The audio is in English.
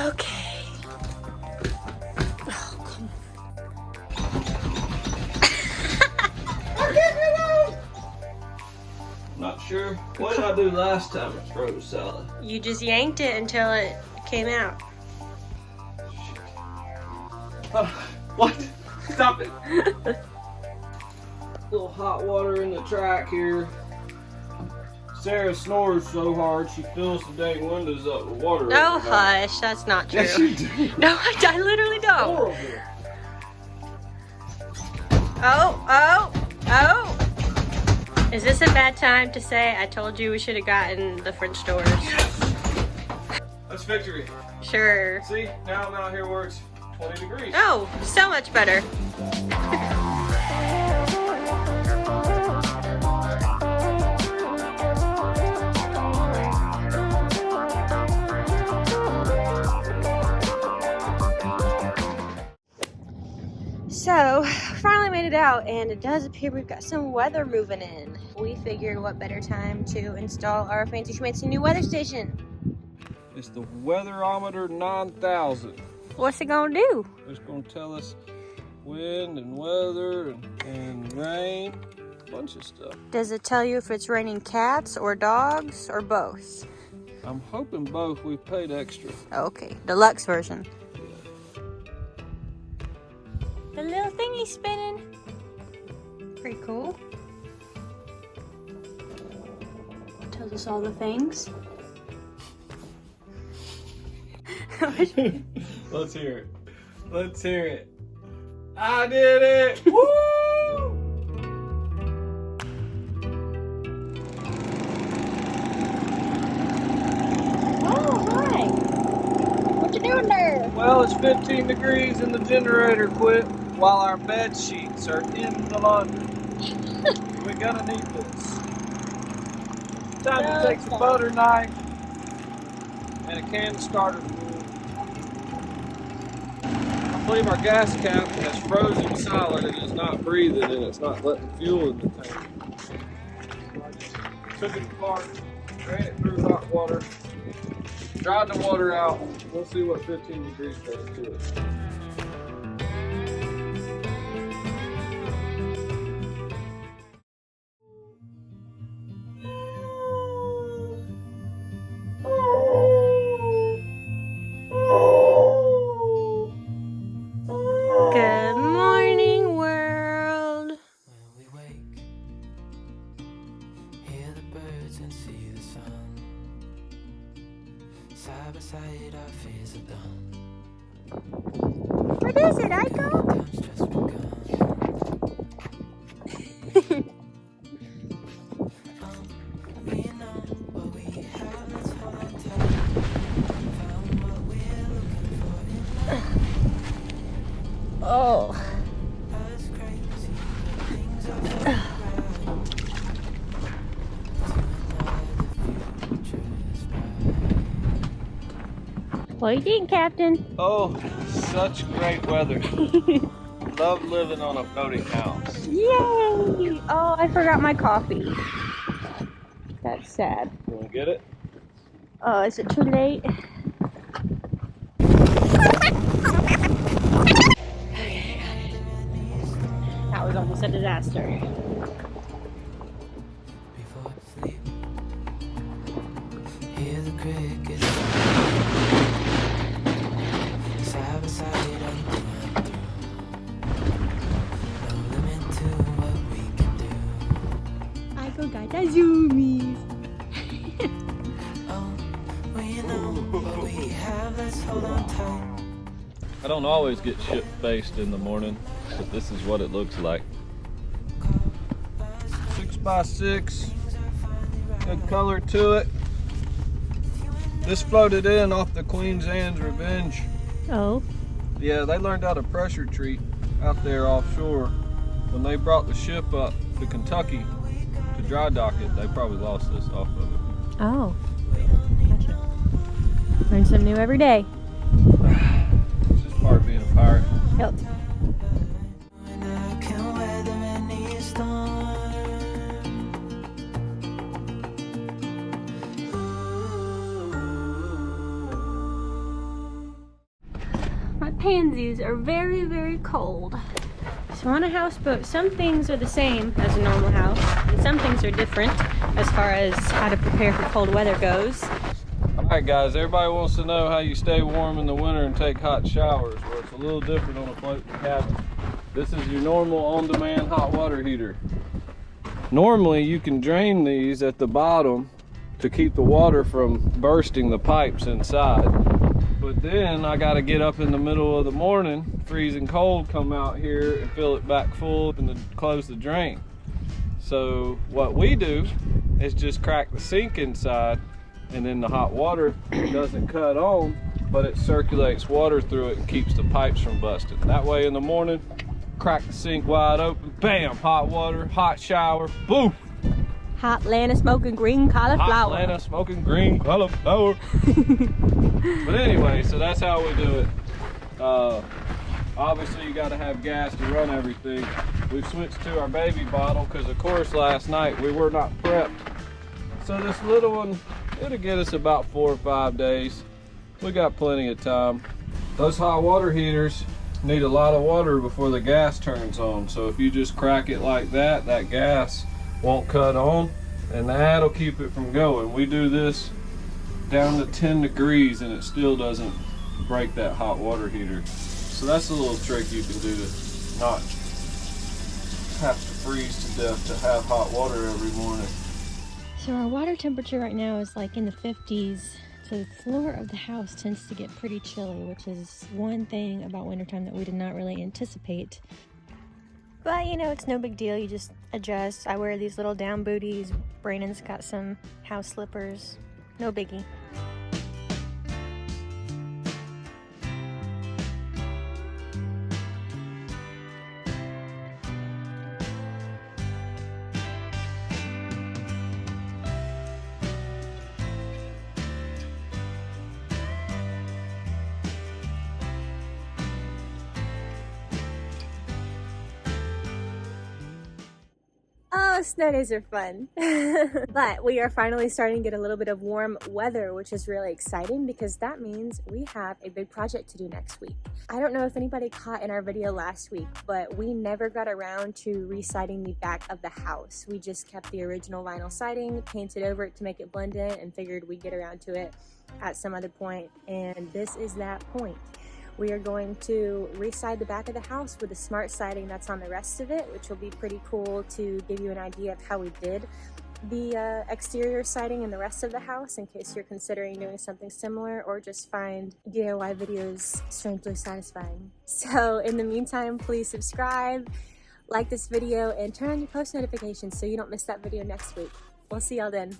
Okay. Oh, come on. Not sure. What did I do last time it froze, Sally? You just yanked it until it came out. What? Stop it. Little hot water in the track here. Sarah snores so hard she fills the dang windows up with water. Oh, hush. That's not true. Yes, you do. No, I literally don't. Horrible. Oh. Is this a bad time to say I told you we should have gotten the French doors? Yes. That's victory. Sure. See, now I'm out here where it's 20 degrees. Oh, so much better. So, finally made it out, and it does appear we've got some weather moving in. We figured what better time to install our fancy schmancy new weather station. It's the Weatherometer 9000. What's it gonna do? It's gonna tell us wind and weather and rain, a bunch of stuff. Does it tell you if it's raining cats or dogs or both? I'm hoping both. We've paid extra. Okay, deluxe version. The little thingy's spinning. Pretty cool. Tells us all the things. Let's hear it. Let's hear it. I did it! Woo! Oh, hi. What you doing there? Well, it's 15 degrees and the generator quit while our bed sheets are in the laundry. We're gonna need this. Time to take some butter knife and a can of starter fluid. I believe our gas cap has frozen solid and is not breathing and it's not letting fuel in the tank. So I just took it apart, ran it through hot water, dried the water out. We'll see what 15 degrees does to it. Good morning, world. When we wake, hear the birds and see the sun. Side by side, our fears are done. What is it, Aiko? Time's just begun. We know what we have, let's hold on tight. Found what we're looking for in life. Oh. Us crazy, but things are right. What do you think, Captain? Oh, such great weather. Love living on a boating house. Yay! Oh, I forgot my coffee. That's sad. You want to get it? Oh, is it too late? That was almost a disaster. Before sleep, hear the crickets. Side by side, I'm through. No limit to what we can do. I forgot the zoomies. Oh, we know what we have, let's hold on tight. I don't always get ship-faced in the morning, but this is what it looks like. 6x6, good color to it. This floated in off the Queen's Anne's Revenge. Oh. Yeah, they learned how to pressure treat out there offshore. When they brought the ship up to Kentucky to dry dock it, they probably lost this off of it. Oh. Gotcha. Learn something new every day. It's just part of being a pirate. Yep. And I can weather any storm. pansies are very, very cold. So on a houseboat, some things are the same as a normal house, and some things are different as far as how to prepare for cold weather goes. Alright guys, everybody wants to know how you stay warm in the winter and take hot showers. Well, it's a little different on a floating cabin. This is your normal on-demand hot water heater. Normally you can drain these at the bottom to keep the water from bursting the pipes inside. But then I gotta get up in the middle of the morning, freezing cold, come out here and fill it back full and then close the drain. So what we do is just crack the sink inside, and then the hot water doesn't cut on, but it circulates water through it and keeps the pipes from busting. That way in the morning, crack the sink wide open, bam, hot water, hot shower, boom. Hot Atlanta smoking green cauliflower. Hot Atlanta smoking green cauliflower. But anyway, so that's how we do it. Obviously you gotta have gas to run everything. We've switched to our baby bottle because of course last night we were not prepped. So this little one, it'll get us about 4 or 5 days. We got plenty of time. Those hot water heaters need a lot of water before the gas turns on. So if you just crack it like that, that gas won't cut on, and that'll keep it from going. We do this down to 10 degrees and it still doesn't break that hot water heater. So that's a little trick you can do to not have to freeze to death to have hot water every morning. So our water temperature right now is like in the 50s. So the floor of the house tends to get pretty chilly, which is one thing about wintertime that we did not really anticipate. But you know, it's no big deal. You just adjust. I wear these little down booties. Brandon's got some house slippers. No biggie. Oh, snow days are fun. But we are finally starting to get a little bit of warm weather, which is really exciting because that means we have a big project to do next week. I don't know if anybody caught in our video last week, but we never got around to re-siding the back of the house. We just kept the original vinyl siding, painted over it to make it blend in, and figured we'd get around to it at some other point. And this is that point. We are going to re-side the back of the house with the smart siding that's on the rest of it, which will be pretty cool to give you an idea of how we did the exterior siding in the rest of the house in case you're considering doing something similar or just find DIY videos strangely satisfying. So in the meantime, please subscribe, like this video, and turn on your post notifications so you don't miss that video next week. We'll see y'all then.